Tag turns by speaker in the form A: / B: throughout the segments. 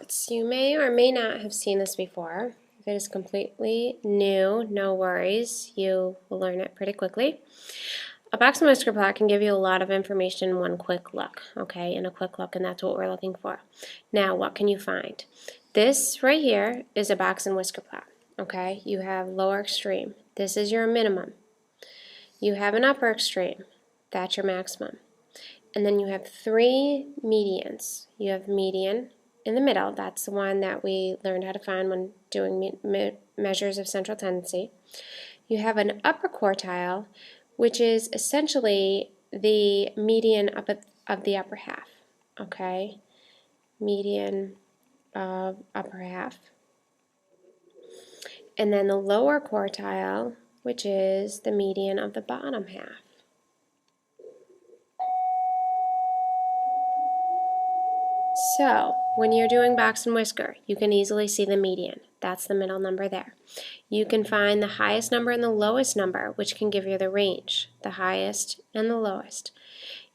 A: Plots. You may or may not have seen this before. If it is completely new, no worries. You will learn it pretty quickly. A box and whisker plot can give you a lot of information in one quick look, okay, in a quick look, and that's what we're looking for. Now, what can you find? This right here is a box and whisker plot, okay? You have lower extreme. This is your minimum. You have an upper extreme. That's your maximum. And then you have three medians. You have median in the middle. That's the one that we learned how to find when doing measures of central tendency. You have an upper quartile, which is essentially the median of the upper half, okay? Median of upper half. And then the lower quartile, which is the median of the bottom half. So, when you're doing box and whisker, you can easily see the median. That's the middle number there. You can find the highest number and the lowest number, which can give you the range, the highest and the lowest.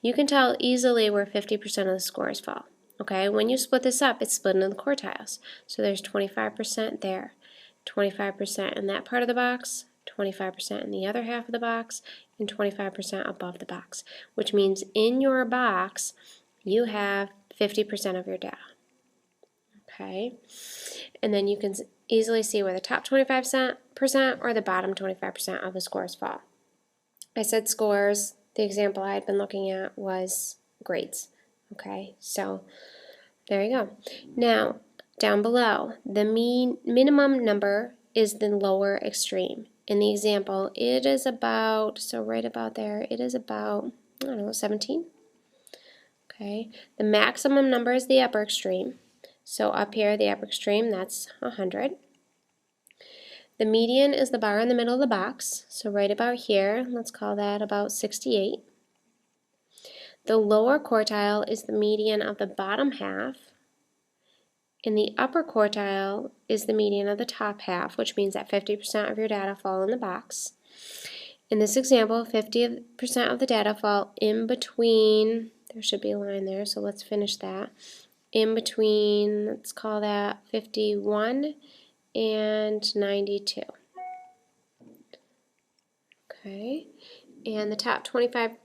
A: You can tell easily where 50% of the scores fall. Okay, when you split this up, it's split into the quartiles. So there's 25% there, 25% in that part of the box, 25% in the other half of the box, and 25% above the box, which means in your box, you have 50% of your data. Okay, and then you can easily see where the top 25% or the bottom 25% of the scores fall. I said scores. The example I had been looking at was grades. Okay, so there you go. Now, down below, the minimum number is the lower extreme. In the example, it is about, so right about there, it is about, I don't know, 17. Okay, the maximum number is the upper extreme. So up here, the upper extreme, that's 100. The median is the bar in the middle of the box. So right about here, let's call that about 68. The lower quartile is the median of the bottom half. And the upper quartile is the median of the top half, which means that 50% of your data fall in the box. In this example, 50% of the data fall in between, there should be a line there, so let's finish that. In between, let's call that 51 and 92. Okay, and the top 25%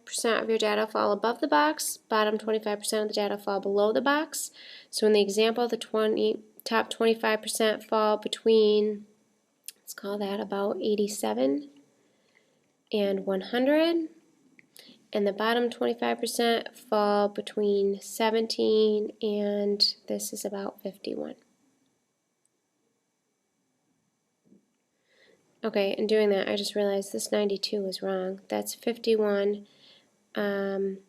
A: of your data fall above the box, bottom 25% of the data fall below the box. So in the example, the top 25% fall between, let's call that about 87 and 100. And the bottom 25% fall between 17 and this is about 51. Okay, in doing that, I just realized this 92 was wrong. That's 51, and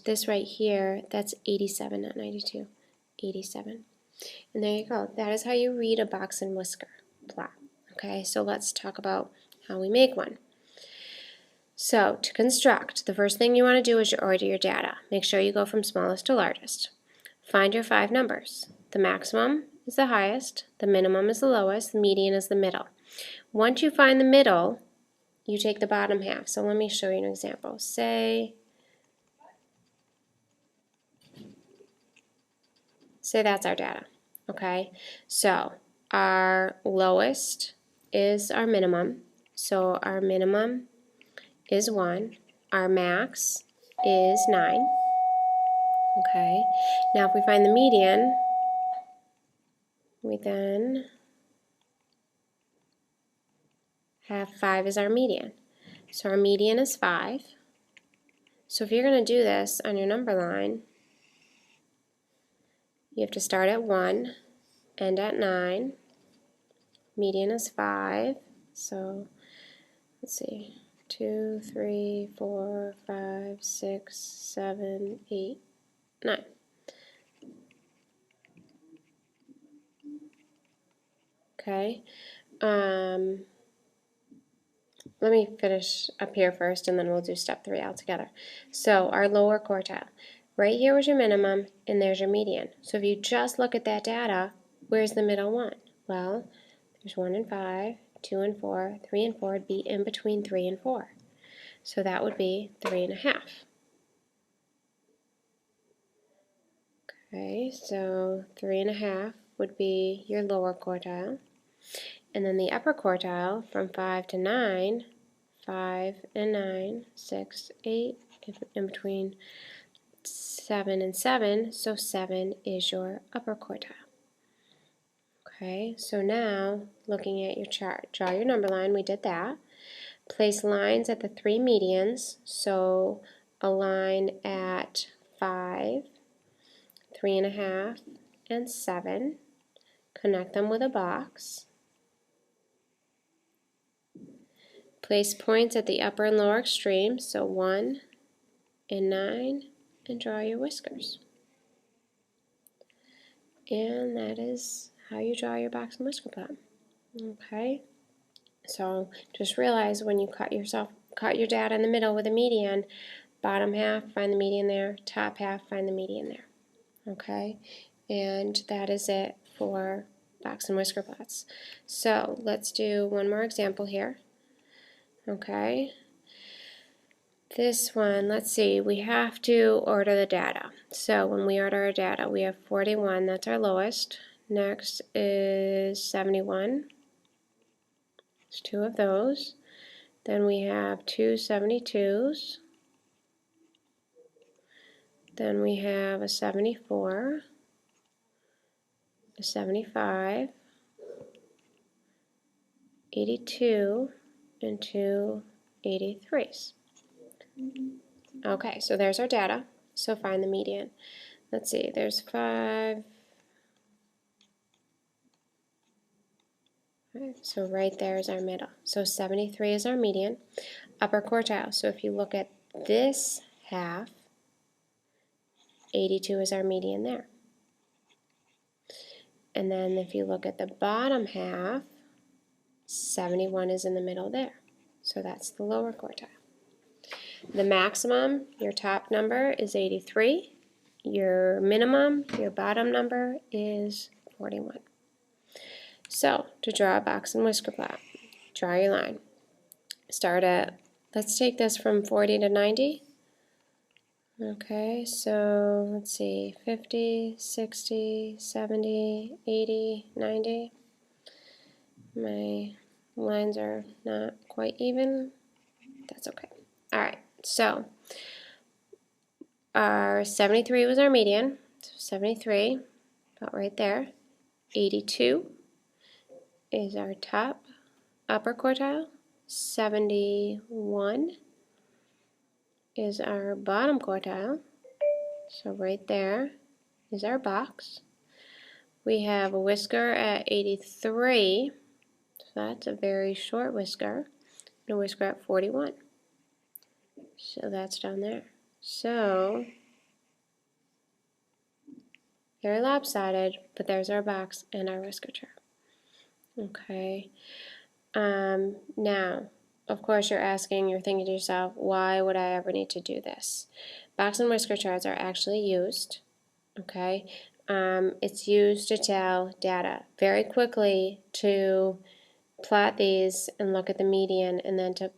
A: this right here, that's 87, not 92, 87. And there you go. That is how you read a box and whisker plot. Okay, so let's talk about how we make one. So to construct, the first thing you want to do is order your data. Make sure you go from smallest to largest. Find your 5 numbers. The maximum is the highest, the minimum is the lowest, the median is the middle. Once you find the middle, you take the bottom half. So let me show you an example. Say that's our data. Okay, so our lowest is our minimum. So our minimum is 1. Our max is 9. Okay, now if we find the median, we then have 5 as our median. So our median is 5. So if you're going to do this on your number line, you have to start at 1, end at 9. Median is 5. So let's see, 2, 3, 4, 5, 6, 7, 8, 9. Okay. Let me finish up here first and then we'll do step 3 all together. So our lower quartile. Right here was your minimum and there's your median. So if you just look at that data, where's the middle one? Well, there's 1 and 5, 2 and 4, 3 and 4 would be in between 3 and 4. So that would be 3.5. Okay, so 3.5 would be your lower quartile. And then the upper quartile from 5 to 9, 5 and 9, 6, 8, in between 7 and 7, so 7 is your upper quartile. Okay, so now looking at your chart, draw your number line, we did that. Place lines at the 3 medians, so a line at 5, 3.5, and 7. Connect them with a box. Place points at the upper and lower extremes, so 1 and 9, and draw your whiskers. And that is how you draw your box and whisker plot. Okay, so just realize when you cut your data in the middle with a median, bottom half, find the median there, top half, find the median there. Okay, and that is it for box and whisker plots. So let's do one more example here. Okay, this one, let's see, we have to order the data. So when we order our data, we have 41, that's our lowest. Next is 71. There's 2 of those. Then we have 2 72s. Then we have a 74, a 75, 82, and 2 83s. Okay, so there's our data. So find the median. Let's see, there's 5. Okay, so right there is our middle. So 73 is our median. Upper quartile. So if you look at this half, 82 is our median there. And then if you look at the bottom half, 71 is in the middle there. So that's the lower quartile. The maximum, your top number, is 83. Your minimum, your bottom number, is 41. So to draw a box and whisker plot, draw your line. Start at, let's take this from 40 to 90. Okay, so let's see, 50, 60, 70, 80, 90. My lines are not quite even. That's okay. All right, so our 73 was our median. So 73, about right there. 82 is our top upper quartile. 71 is our bottom quartile. So right there is our box. We have a whisker at 83. So that's a very short whisker. And a whisker at 41. So that's down there. So very lopsided, but there's our box and our whisker chart. Okay. Now, of course, you're thinking to yourself, why would I ever need to do this? Box and whisker charts are actually used. Okay. It's used to tell data very quickly, to plot these and look at the median, and then to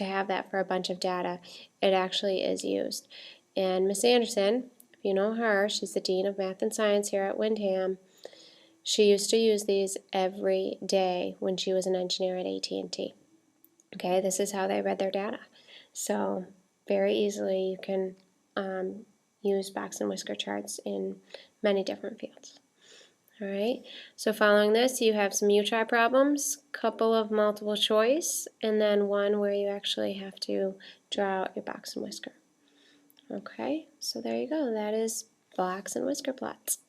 A: have that for a bunch of data. It actually is used. And Miss Anderson, if you know her, she's the Dean of Math and Science here at Windham. She used to use these every day when she was an engineer at AT&T. Okay, this is how they read their data. So very easily you can use box and whisker charts in many different fields. All right, so following this, you have some U-try problems, couple of multiple choice, and then one where you actually have to draw out your box and whisker. Okay, so there you go. That is box and whisker plots.